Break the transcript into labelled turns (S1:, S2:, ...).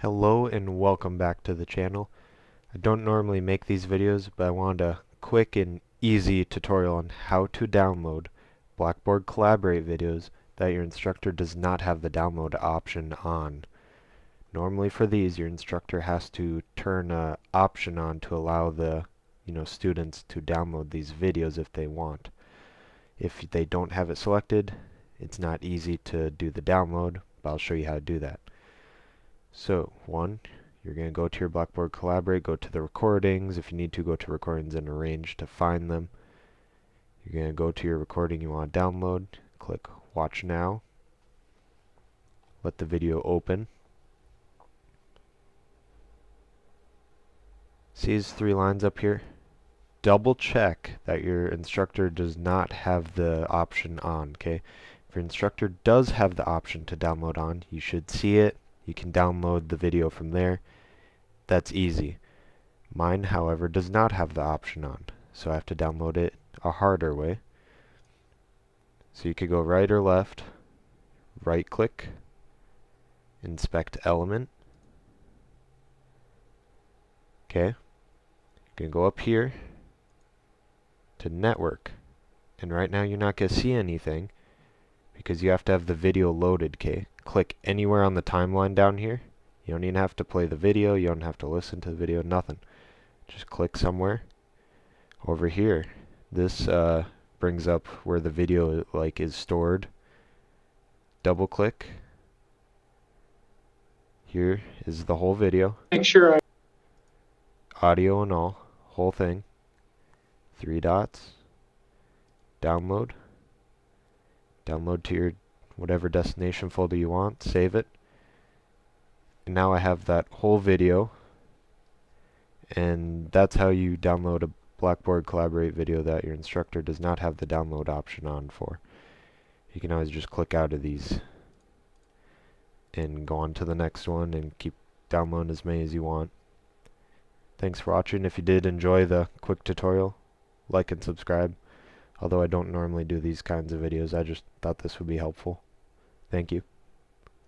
S1: Hello and welcome back to the channel. I don't normally make these videos, but I wanted a quick and easy tutorial on how to download Blackboard Collaborate videos that your instructor does not have the download option on. Normally for these, your instructor has to turn an option on to allow the students to download these videos if they want. If they don't have it selected, it's not easy to do the download, but I'll show you how to do that. So, you're going to go to your Blackboard Collaborate, go to the recordings. If you need to, go to recordings and arrange to find them. You're going to go to your recording you want to download, click Watch Now, let the video open. See these three lines up here? Double check that your instructor does not have the option on, okay? If your instructor does have the option to download on, you should see it. You can download the video from there. That's easy. Mine, however, does not have the option on, so I have to download it a harder way. So you could go right or left, right click, inspect element. Okay. You can go up here to network. And right now you're not going to see anything because you have to have the video loaded, okay? Click anywhere on the timeline down here. You don't even have to play the video, you don't have to listen to the video, nothing. Just click somewhere. Over here, this brings up where the video is stored. Double click. Here is the whole video.
S2: Make sure
S1: Audio and all, whole thing. Three dots. Download. Download to your whatever destination folder you want, save it. And now I have that whole video, and that's how you download a Blackboard Collaborate video that your instructor does not have the download option on for. You can always just click out of these and go on to the next one and keep downloading as many as you want. Thanks for watching. If you did enjoy the quick tutorial, like and subscribe. Although I don't normally do these kinds of videos, I just thought this would be helpful. Thank you.